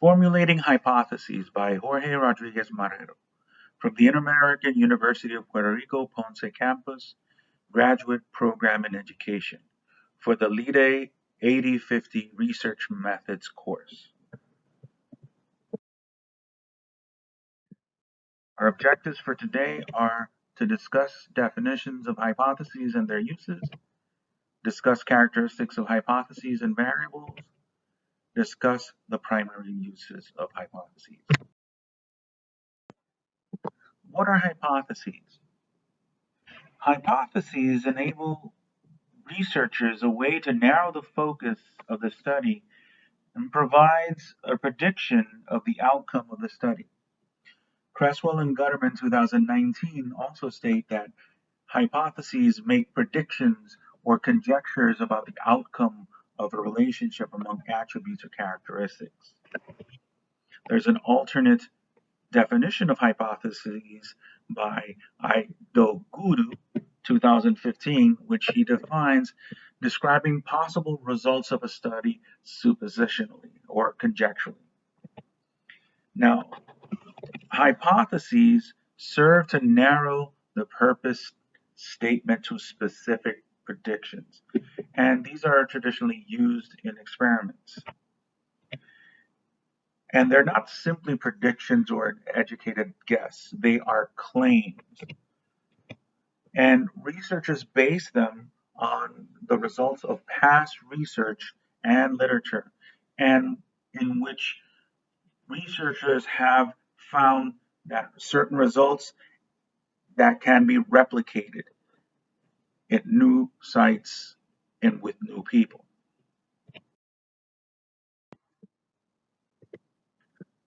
Formulating Hypotheses by Jorge Rodriguez Marrero from the Inter-American University of Puerto Rico Ponce Campus Graduate Program in Education for the LIDE 8050 Research Methods course. Our objectives for today are to discuss definitions of hypotheses and their uses, discuss characteristics of hypotheses and variables, discuss the primary uses of hypotheses. What are hypotheses? Hypotheses enable researchers a way to narrow the focus of the study and provides a prediction of the outcome of the study. Cresswell and Gutterman 2019 also state that hypotheses make predictions or conjectures about the outcome of a relationship among attributes or characteristics. There's an alternate definition of hypotheses by Idoguru 2015, which he defines describing possible results of a study suppositionally or conjecturally. Now, hypotheses serve to narrow the purpose statement to specific predictions, and these are traditionally used in experiments. And they're not simply predictions or an educated guess, they are claims. And researchers base them on the results of past research and literature, and in which researchers have found that certain results that can be replicated at new sites and with new people.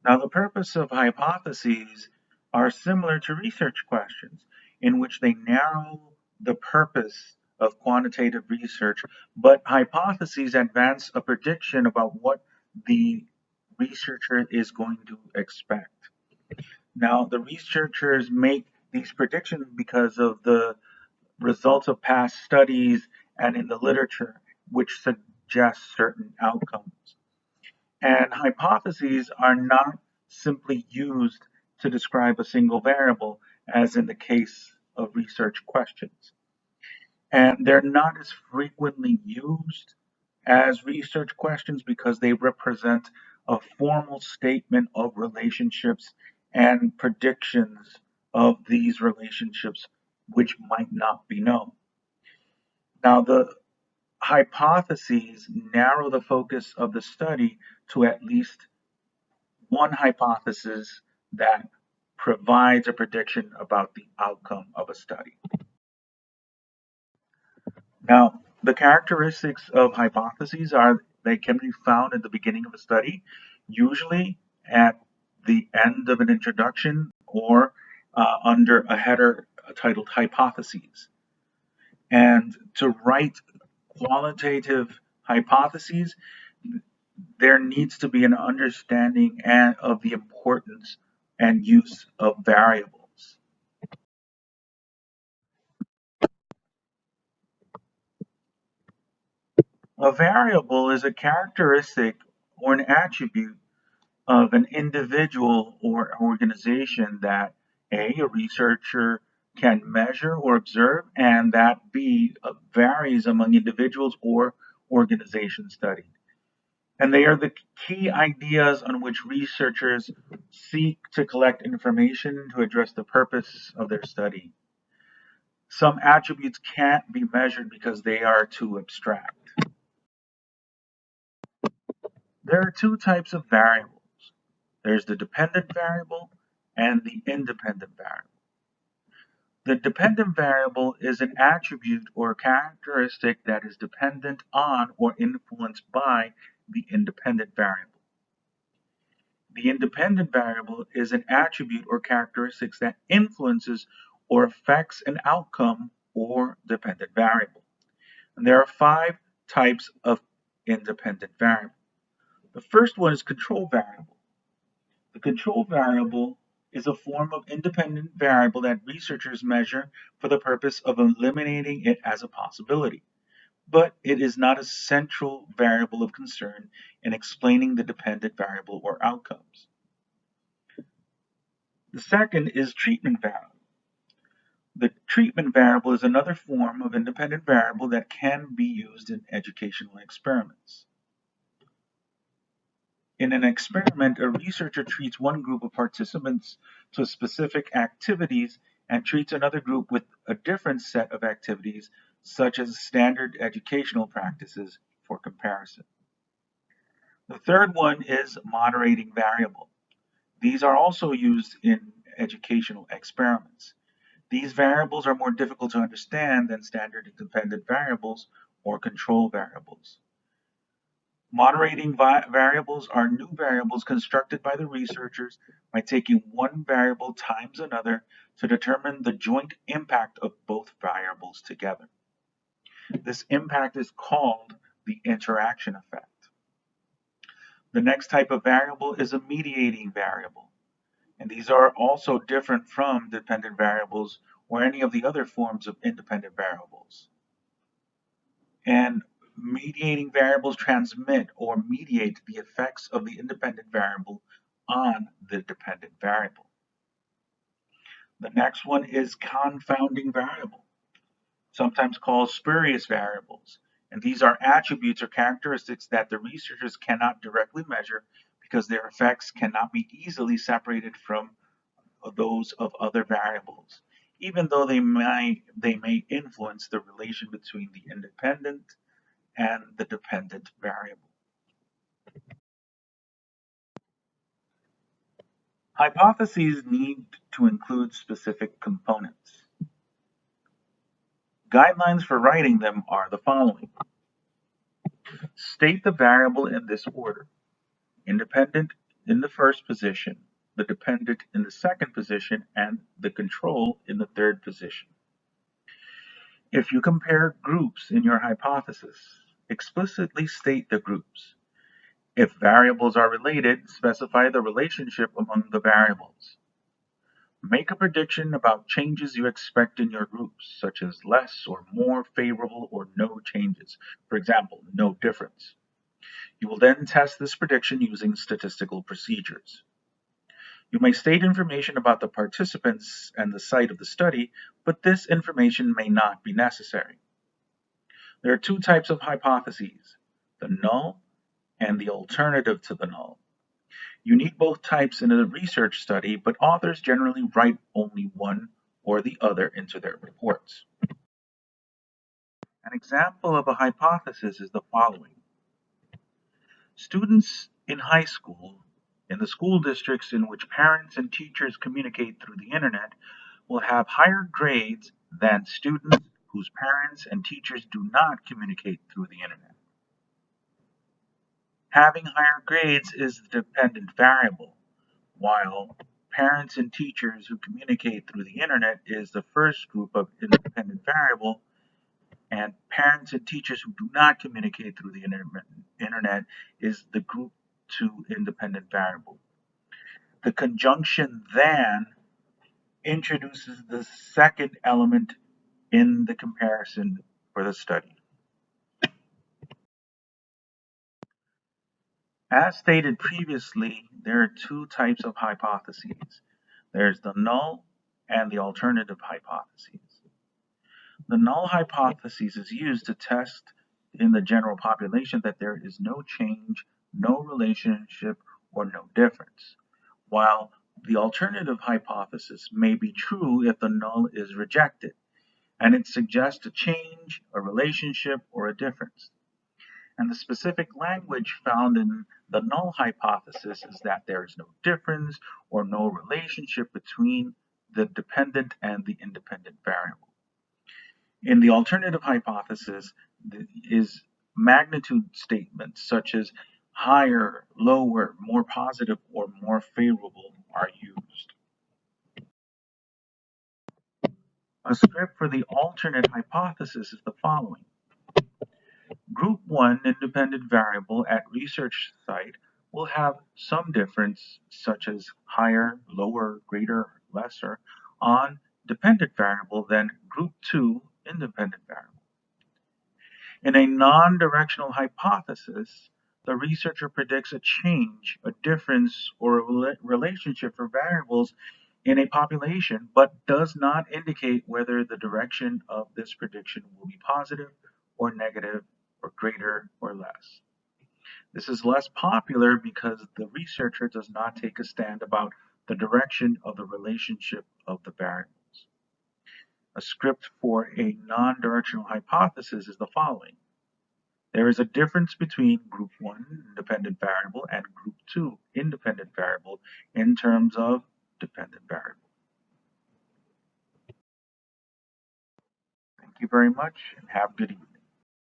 Now, the purpose of hypotheses are similar to research questions, in which they narrow the purpose of quantitative research, but hypotheses advance a prediction about what the researcher is going to expect. Now, the researchers make these predictions because of the results of past studies and in the literature, which suggest certain outcomes. And hypotheses are not simply used to describe a single variable, as in the case of research questions. And they're not as frequently used as research questions because they represent a formal statement of relationships and predictions of these relationships which might not be known. Now, the hypotheses narrow the focus of the study to at least one hypothesis that provides a prediction about the outcome of a study. Now, the characteristics of hypotheses are they can be found at the beginning of a study, usually at the end of an introduction or under a header titled hypotheses. And to write qualitative hypotheses, there needs to be an understanding of the importance and use of variables. A variable is a characteristic or an attribute of an individual or organization that A, a researcher can measure or observe, and that B, varies among individuals or organizations studied. And they are the key ideas on which researchers seek to collect information to address the purpose of their study. Some attributes can't be measured because they are too abstract. There are two types of variables. There's the dependent variable and the independent variable. The dependent variable is an attribute or characteristic that is dependent on or influenced by the independent variable. The independent variable is an attribute or characteristic that influences or affects an outcome or dependent variable. And there are 5 types of independent variable. The first one is control variable. The control variable is a form of independent variable that researchers measure for the purpose of eliminating it as a possibility. but it is not a central variable of concern in explaining the dependent variable or outcomes. The second is treatment variable. The treatment variable is another form of independent variable that can be used in educational experiments. In an experiment, a researcher treats one group of participants to specific activities and treats another group with a different set of activities, such as standard educational practices, for comparison. The third one is moderating variable. These are also used in educational experiments. These variables are more difficult to understand than standard dependent variables or control variables. Moderating variables are new variables constructed by the researchers by taking one variable times another to determine the joint impact of both variables together. This impact is called the interaction effect. The next type of variable is a mediating variable, and these are also different from dependent variables or any of the other forms of independent variables. And mediating variables transmit or mediate the effects of the independent variable on the dependent variable. The next one is confounding variable, sometimes called spurious variables. And these are attributes or characteristics that the researchers cannot directly measure because their effects cannot be easily separated from those of other variables, even though they may influence the relation between the independent and the dependent variable. Hypotheses need to include specific components. Guidelines for writing them are the following. State the variable in this order. Independent in the first position, the dependent in the second position, and the control in the third position. If you compare groups in your hypothesis, explicitly state the groups. If variables are related, specify the relationship among the variables. Make a prediction about changes you expect in your groups, such as less or more favorable or no changes. For example, no difference. You will then test this prediction using statistical procedures. You may state information about the participants and the site of the study, but this information may not be necessary. There are two types of hypotheses, the null and the alternative to the null. You need both types in a research study, but authors generally write only one or the other into their reports. An example of a hypothesis is the following. Students in high school, in the school districts in which parents and teachers communicate through the internet, will have higher grades than students whose parents and teachers do not communicate through the internet. Having higher grades is the dependent variable, while parents and teachers who communicate through the internet is the first group of independent variable, and parents and teachers who do not communicate through the internet is the group 2 independent variable. The conjunction than introduces the second element in the comparison for the study. As stated previously, there are two types of hypotheses. There's the null and the alternative hypotheses. The null hypothesis is used to test in the general population that there is no change, no relationship, or no difference, while the alternative hypothesis may be true if the null is rejected, and it suggests a change, a relationship, or a difference. And the specific language found in the null hypothesis is that there is no difference or no relationship between the dependent and the independent variable. In the alternative hypothesis is magnitude statements such as higher, lower, more positive, or more favorable are used. A script for the alternate hypothesis is the following. Group 1 independent variable at research site will have some difference such as higher, lower, greater, lesser on dependent variable than group 2 independent variable. In a non-directional hypothesis, the researcher predicts a change, a difference, or a relationship for variables in a population, but does not indicate whether the direction of this prediction will be positive or negative or greater or less. This is less popular because the researcher does not take a stand about the direction of the relationship of the variables. A script for a non-directional hypothesis is the following. There is a difference between group 1 independent variable and group 2 independent variable in terms of dependent variable. Thank you very much and have a good evening.